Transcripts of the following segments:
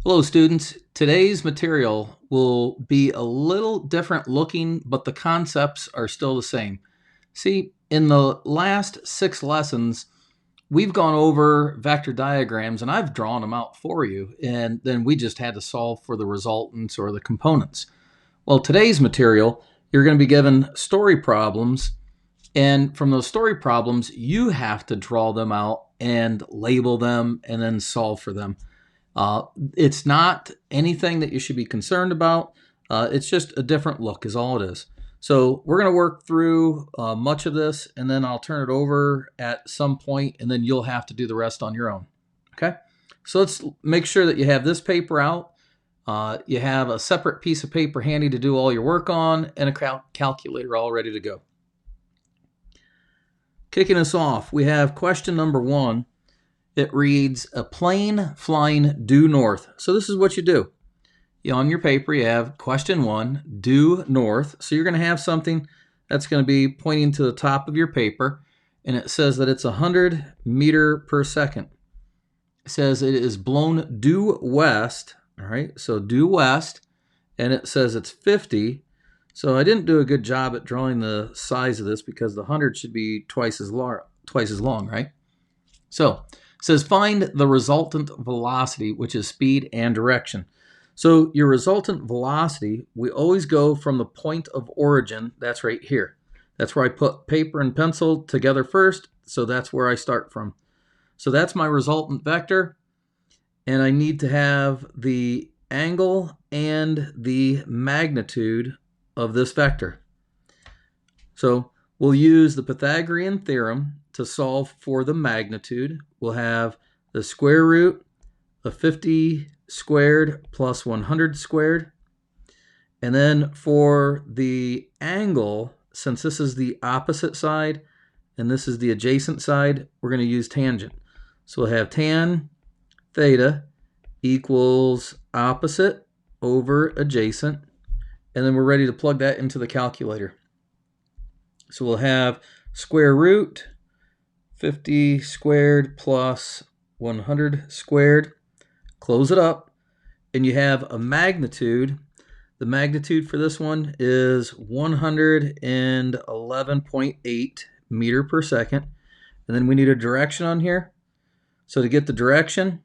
Hello students, today's material will be a little different looking, but the concepts are still the same. See, in the last 6 lessons, we've gone over vector diagrams and I've drawn them out for you, and then we just had to solve for the resultants or the components. Well, today's material, you're going to be given story problems, and from those story problems, you have to draw them out and label them and then solve for them. It's not anything that you should be concerned about. It's just a different look is all it is. So we're going to work through much of this, and then I'll turn it over at some point, and then you'll have to do the rest on your own. Okay? So let's make sure that you have this paper out. You have a separate piece of paper handy to do all your work on, and a calculator all ready to go. Kicking us off, we have question number 1. It reads, a plane flying due north. So this is what you do. On your paper, you have question 1, due north. So you're going to have something that's going to be pointing to the top of your paper, and it says that it's 100 meters per second. It says it is blown due west. All right, so due west, and it says it's 50. So I didn't do a good job at drawing the size of this because the 100 should be twice as long, right? So it says find the resultant velocity, which is speed and direction. So your resultant velocity, we always go from the point of origin. That's right here. That's where I put paper and pencil together first. So that's where I start from. So that's my resultant vector. And I need to have the angle and the magnitude of this vector. So we'll use the Pythagorean theorem to solve for the magnitude. We'll have the square root of 50 squared plus 100 squared. And then for the angle, since this is the opposite side and this is the adjacent side, we're going to use tangent. So we'll have tan theta equals opposite over adjacent. And then we're ready to plug that into the calculator. So we'll have square root 50 squared plus 100 squared. Close it up, and you have a magnitude. The magnitude for this one is 111.8 meter per second. And then we need a direction on here. So to get the direction,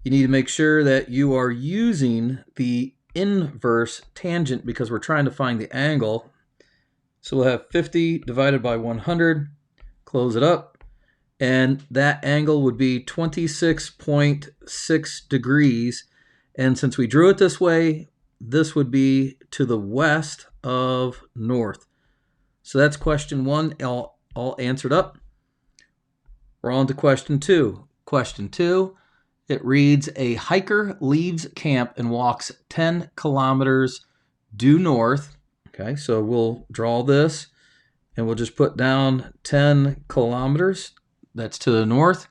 you need to make sure that you are using the inverse tangent because we're trying to find the angle. So we'll have 50 divided by 100, close it up, and that angle would be 26.6 degrees. And since we drew it this way, this would be to the west of north. So that's question 1 all answered up. We're on to question 2. Question 2, it reads, a hiker leaves camp and walks 10 kilometers due north. Okay, so we'll draw this and we'll just put down 10 kilometers. That's to the north.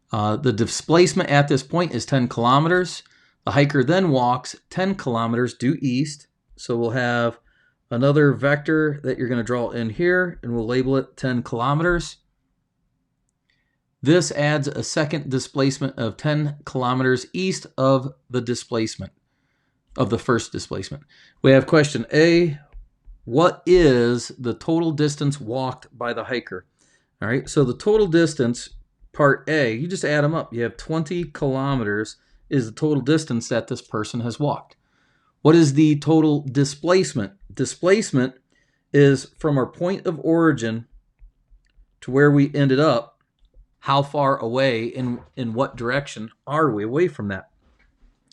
The displacement at this point is 10 kilometers. The hiker then walks 10 kilometers due east. So we'll have another vector that you're going to draw in here, and we'll label it 10 kilometers. This adds a second displacement of 10 kilometers east of the displacement, of the first displacement. We have question A, what is the total distance walked by the hiker? All right, so the total distance, part A, you just add them up. You have 20 kilometers is the total distance that this person has walked. What is the total displacement? Displacement is from our point of origin to where we ended up. How far away, in what direction are we away from that?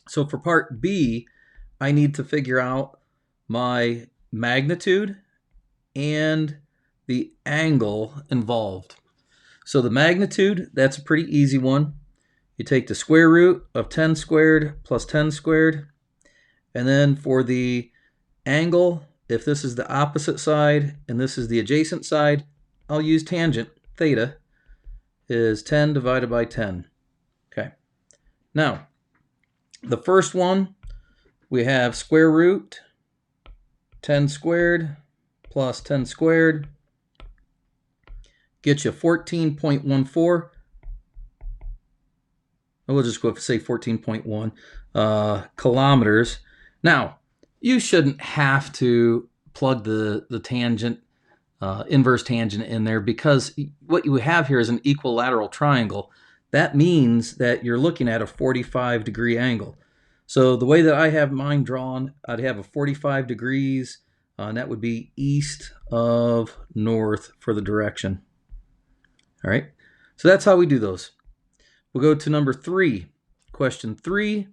So for part B, I need to figure out my magnitude and the angle involved. So the magnitude, that's a pretty easy one. You take the square root of 10 squared plus 10 squared. And then for the angle, if this is the opposite side and this is the adjacent side, I'll use tangent. Theta is 10 divided by 10. Okay. Now, the first one, we have square root 10 squared plus 10 squared. Get you 14.14. we'll just go say 14.1 kilometers. Now, you shouldn't have to plug the tangent, inverse tangent in there, because what you have here is an equilateral triangle. That means that you're looking at a 45-degree angle. So the way that I have mine drawn, I'd have a 45 degrees, and that would be east of north for the direction. All right, so that's how we do those. We'll go to number 3. Question 3.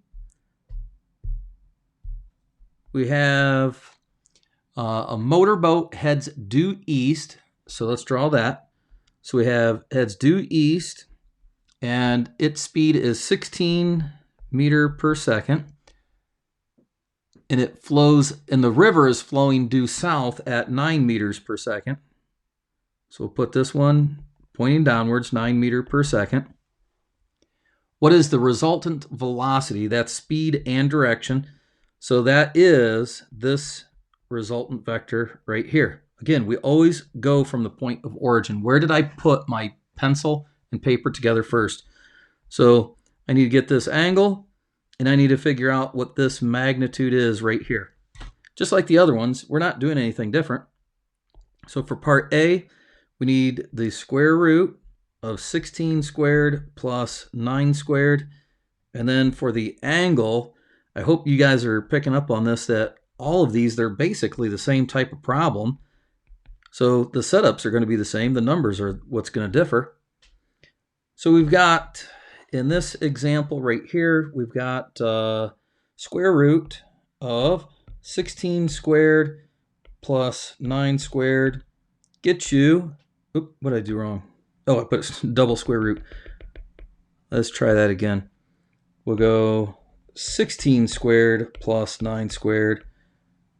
We have a motorboat heads due east. So let's draw that. So we have heads due east, and its speed is 16 meters per second. And it flows, and the river is flowing due south at 9 meters per second. So we'll put this one pointing downwards, 9 meters per second. What is the resultant velocity? That's speed and direction. So that is this resultant vector right here. Again, we always go from the point of origin. Where did I put my pencil and paper together first? So I need to get this angle, and I need to figure out what this magnitude is right here. Just like the other ones, we're not doing anything different. So for part A, we need the square root of 16 squared plus 9 squared. And then for the angle, I hope you guys are picking up on this, that all of these, they're basically the same type of problem. So the setups are going to be the same. The numbers are what's going to differ. So we've got, in this example right here, we've got square root of 16 squared plus 9 squared gets you, oop, what did I do wrong? Oh, I put double square root. Let's try that again. We'll go 16 squared plus 9 squared.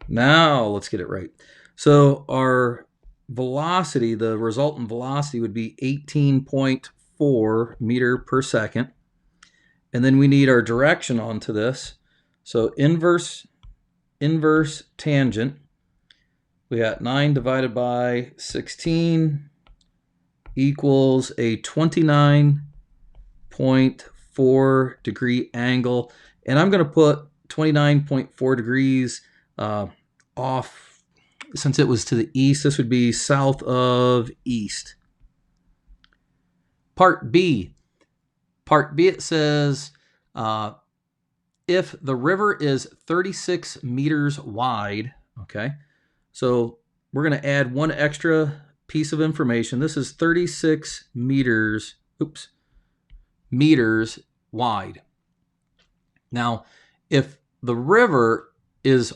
Now let's get it right. So our velocity, the resultant velocity, would be 18.4 meters per second. And then we need our direction onto this. So inverse tangent. We got 9 divided by 16 equals a 29.4 degree angle. And I'm going to put 29.4 degrees off, since it was to the east. This would be south of east. Part B. Part B, it says if the river is 36 meters wide, okay, so we're going to add one extra piece of information. This is 36 meters, meters wide. Now, if the river is,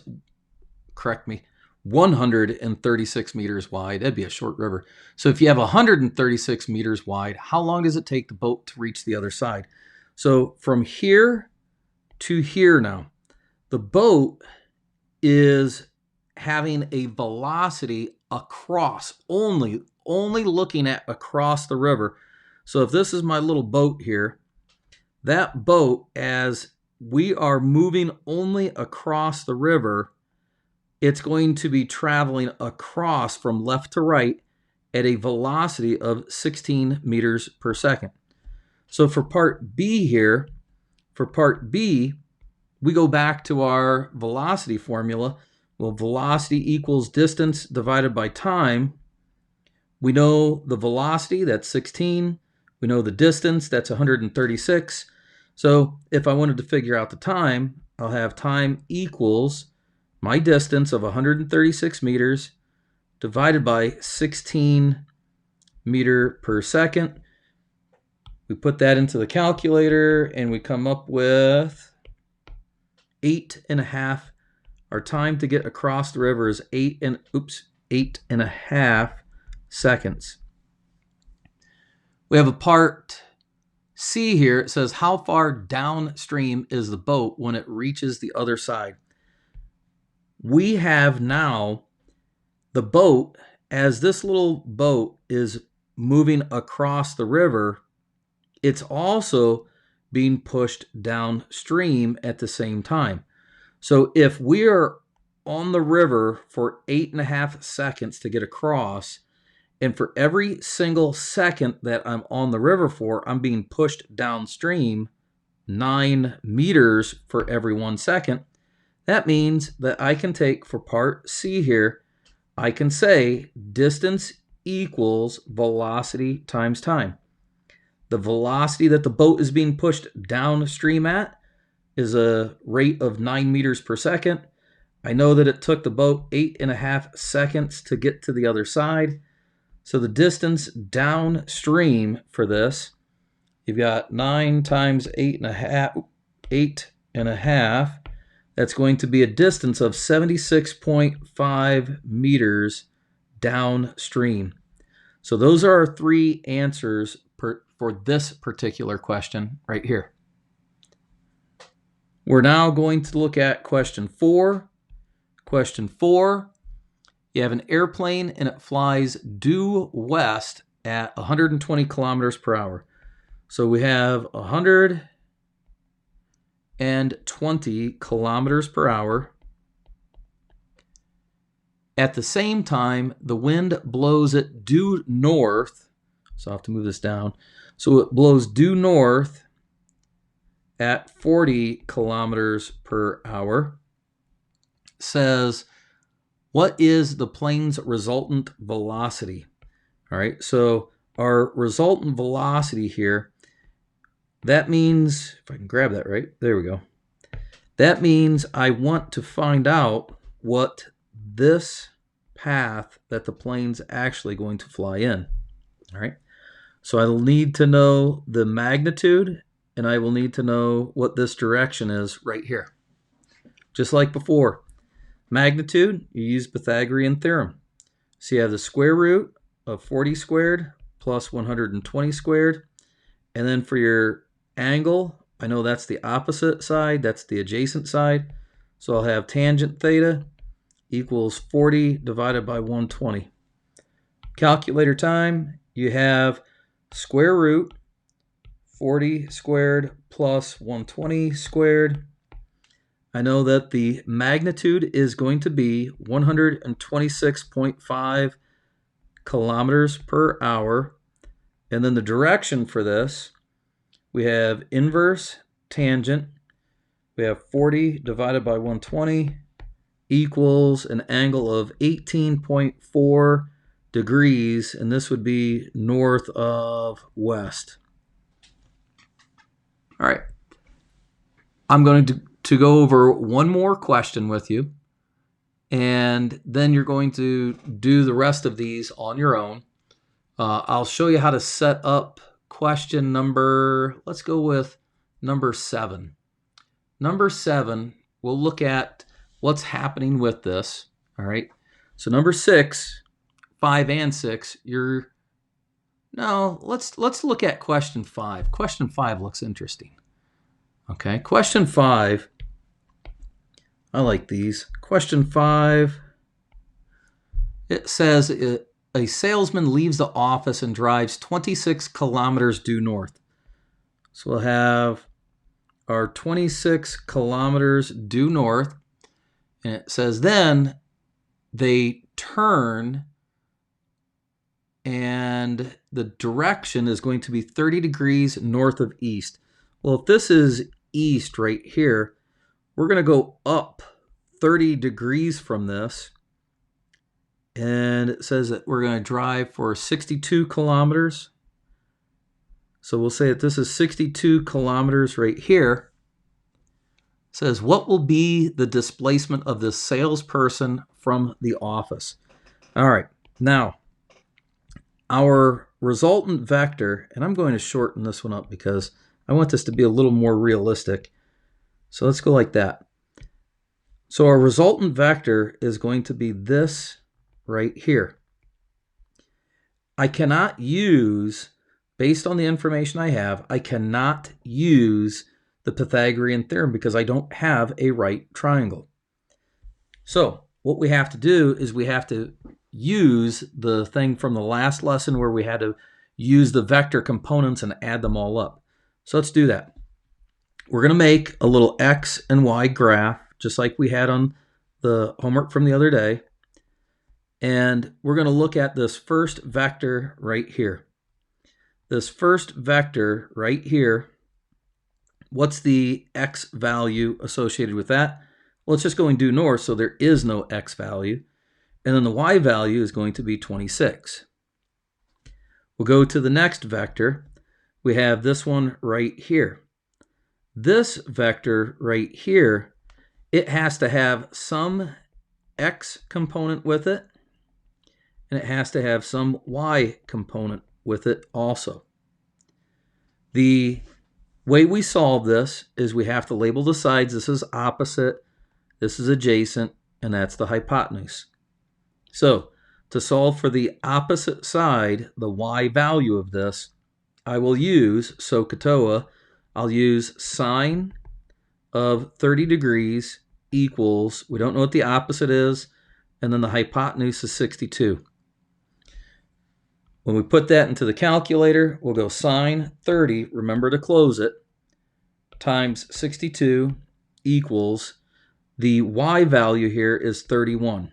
136 meters wide, that'd be a short river. So if you have 136 meters wide, how long does it take the boat to reach the other side? So from here to here now, the boat is having a velocity across, only looking at across the river. So if this is my little boat here, that boat, as we are moving only across the river, it's going to be traveling across from left to right at a velocity of 16 meters per second. So for part B here, for part B, we go back to our velocity formula. Well, velocity equals distance divided by time. We know the velocity, that's 16. We know the distance, that's 136. So if I wanted to figure out the time, I'll have time equals my distance of 136 meters divided by 16 meter per second. We put that into the calculator and we come up with 8.5. Our time to get across the river is 8.5 seconds. We have a part C here. It says, how far downstream is the boat when it reaches the other side? We have now the boat, as this little boat is moving across the river, it's also being pushed downstream at the same time. So if we are on the river for 8.5 seconds to get across, and for every single second that I'm on the river for, I'm being pushed downstream, 9 meters for every 1 second, that means that I can take, for part C here, I can say distance equals velocity times time. The velocity that the boat is being pushed downstream at is a rate of 9 meters per second. I know that it took the boat 8.5 seconds to get to the other side. So the distance downstream for this, you've got 9 times 8.5. That's going to be a distance of 76.5 meters downstream. So those are our 3 answers for this particular question right here. We're now going to look at question 4. Question 4, you have an airplane and it flies due west at 120 kilometers per hour. So we have 120 kilometers per hour. At the same time, the wind blows it due north. So I'll have to move this down. So it blows due north at 40 kilometers per hour. Says, what is the plane's resultant velocity? All right, so our resultant velocity here, that means, if I can grab that right, there we go. That means I want to find out what this path that the plane's actually going to fly in. All right, so I'll need to know the magnitude, and I will need to know what this direction is right here. Just like before. Magnitude, you use Pythagorean theorem. So you have the square root of 40 squared plus 120 squared. And then for your angle, I know that's the opposite side, that's the adjacent side. So I'll have tangent theta equals 40 divided by 120. Calculator time, you have square root 40 squared plus 120 squared. I know that the magnitude is going to be 126.5 kilometers per hour. And then the direction for this, we have inverse tangent. We have 40 divided by 120 equals an angle of 18.4 degrees. And this would be north of west. All right. I'm going to go over one more question with you, and then you're going to do the rest of these on your own. I'll show you how to set up question number, let's go with number 7. Number 7, we'll look at what's happening with this. All right. So number 6, 5 and 6, let's look at question 5. Question 5 looks interesting. Okay, question 5, I like these. Question 5, it says a salesman leaves the office and drives 26 kilometers due north. So we'll have our 26 kilometers due north, and it says then they turn and the direction is going to be 30 degrees north of east. Well, if this is east right here, we're going to go up 30 degrees from this. And it says that we're going to drive for 62 kilometers. So we'll say that this is 62 kilometers right here. It says, what will be the displacement of this salesperson from the office? All right. Now, our resultant vector, and I'm going to shorten this one up because I want this to be a little more realistic. So let's go like that. So our resultant vector is going to be this right here. I cannot use, based on the information I have, I cannot use the Pythagorean theorem because I don't have a right triangle. So what we have to do is we have to use the thing from the last lesson where we had to use the vector components and add them all up. So let's do that. We're going to make a little X and Y graph, just like we had on the homework from the other day. And we're going to look at this first vector right here. This first vector right here, What's the x value associated with that? Well, it's just going due north, so there is no x value. And then the y value is going to be 26. We'll go to the next vector. We have this one right here. This vector right here, it has to have some x component with it, and it has to have some y component with it also. The way we solve this is we have to label the sides. This is opposite, this is adjacent, and that's the hypotenuse. So to solve for the opposite side, the y value of this, I will use SOHCAHTOA. I'll use sine of 30 degrees equals, we don't know what the opposite is, and then the hypotenuse is 62. When we put that into the calculator, we'll go sine 30, remember to close it, times 62 equals, the y value here is 31.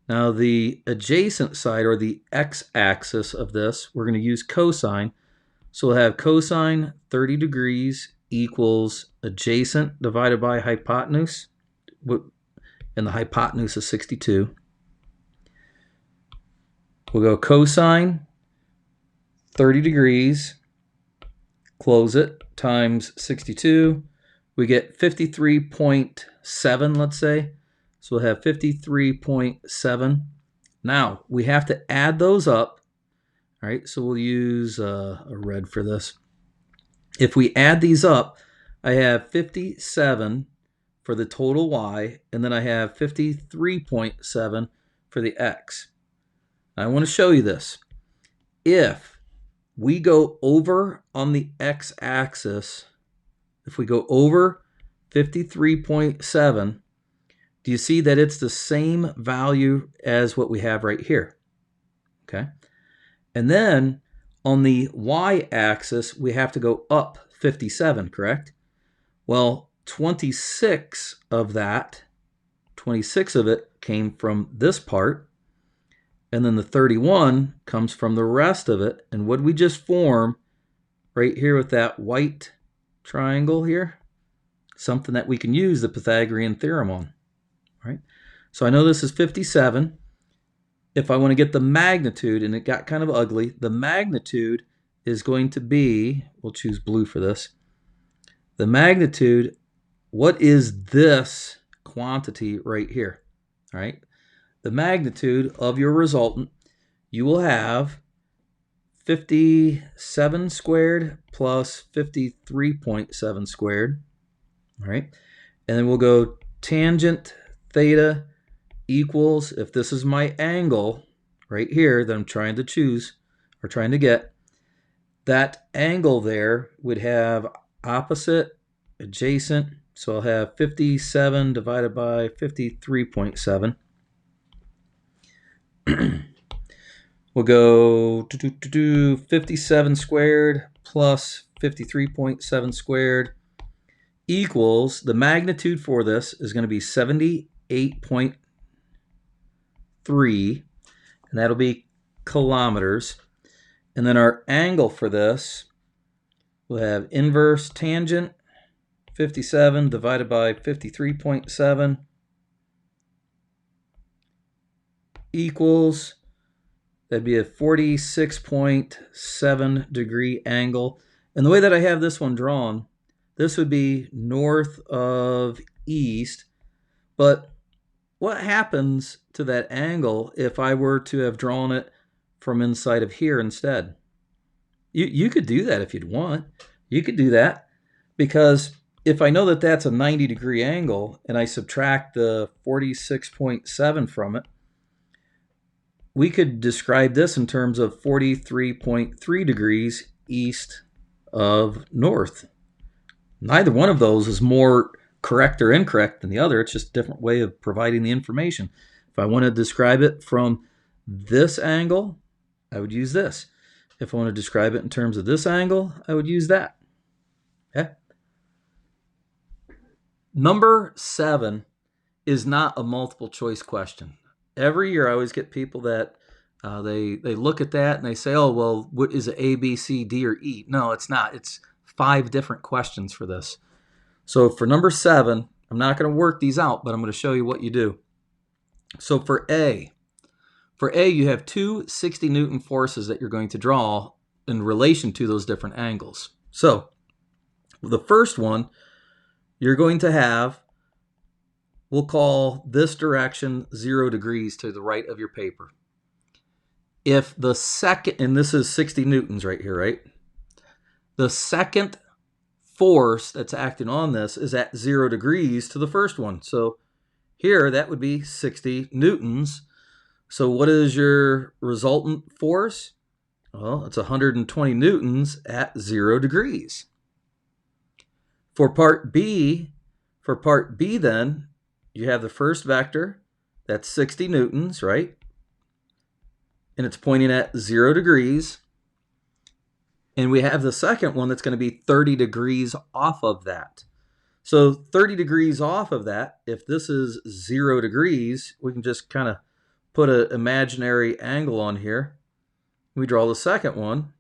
Now the adjacent side, or the x-axis of this, we're going to use cosine. So we'll have cosine 30 degrees equals adjacent divided by hypotenuse, and the hypotenuse is 62. We'll go cosine 30 degrees, close it, times 62. We get 53.7, let's say. So we'll have 53.7. Now, we have to add those up. All right, so we'll use a red for this. If we add these up, I have 57 for the total y, and then I have 53.7 for the x. I want to show you this. If we go over on the x-axis, if we go over 53.7, do you see that it's the same value as what we have right here? Okay. And then on the y-axis, we have to go up 57, correct? Well, 26 of that, 26 of it came from this part, and then the 31 comes from the rest of it. And what did we just form right here with that white triangle here? Something that we can use the Pythagorean theorem on, right? So I know this is 57. If I want to get the magnitude, and it got kind of ugly, the magnitude is going to be, we'll choose blue for this. The magnitude, what is this quantity right here, all right? The magnitude of your resultant, you will have 57 squared plus 53.7 squared, all right? And then we'll go tangent theta equals, if this is my angle right here that I'm trying to choose or trying to get, that angle there would have opposite, adjacent, so I'll have 57 divided by 53.7. We'll go 57 squared plus 53.7 squared equals, the magnitude for this is going to be 78.3, and that'll be kilometers. And then our angle for this, we'll have inverse tangent 57 divided by 53.7 equals, that'd be a 46.7 degree angle. And the way that I have this one drawn, this would be north of east. But what happens to that angle if I were to have drawn it from inside of here instead? You could do that if you'd want. You could do that, because if I know that that's a 90 degree angle and I subtract the 46.7 from it, we could describe this in terms of 43.3 degrees east of north. Neither one of those is more correct or incorrect than the other. It's just a different way of providing the information. If I want to describe it from this angle, I would use this. If I want to describe it in terms of this angle, I would use that. Okay? Number 7 is not a multiple choice question. Every year I always get people that they look at that and they say, oh, well, what is it, A, B, C, D, or E? No, it's not. It's 5 different questions for this. So for number 7, I'm not going to work these out, but I'm going to show you what you do. So for A, you have two 60 Newton forces that you're going to draw in relation to those different angles. So the first one, you're going to have, we'll call this direction 0 degrees to the right of your paper. If the second, and this is 60 newtons right here, right? The second force that's acting on this is at 0 degrees to the first one. So here, that would be 60 newtons. So what is your resultant force? Well, it's 120 newtons at 0 degrees. For part B then, you have the first vector, that's 60 newtons, right? And it's pointing at 0 degrees. And we have the second one that's going to be 30 degrees off of that. So 30 degrees off of that, if this is 0 degrees, we can just kind of put an imaginary angle on here. We draw the second one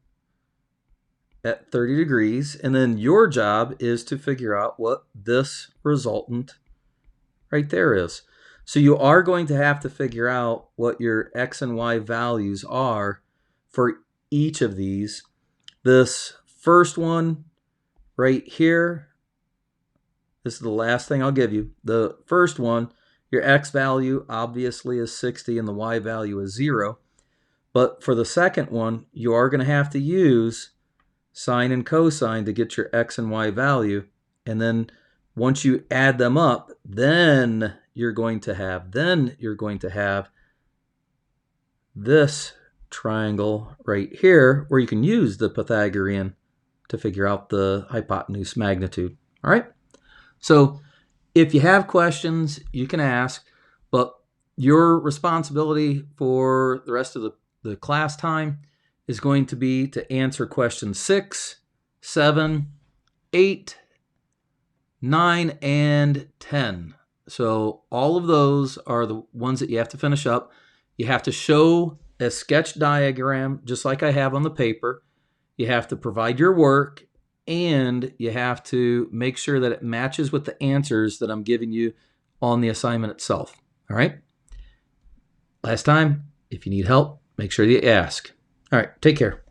at 30 degrees, and then your job is to figure out what this resultant right there is. So you are going to have to figure out what your X and Y values are for each of these. This first one right here, this is the last thing I'll give you. The first one, your X value obviously is 60 and the Y value is 0. But for the second one, you are going to have to use sine and cosine to get your X and Y value. And then once you add them up, then you're going to have this triangle right here where you can use the Pythagorean to figure out the hypotenuse magnitude. All right? So if you have questions, you can ask, but your responsibility for the rest of the class time is going to be to answer questions 6, 7, 8, 9, and 10. So all of those are the ones that you have to finish up. You have to show a sketch diagram just like I have on the paper. You have to provide your work, and you have to make sure that it matches with the answers that I'm giving you on the assignment itself. All right? Last time, if you need help, make sure you ask. All right, take care.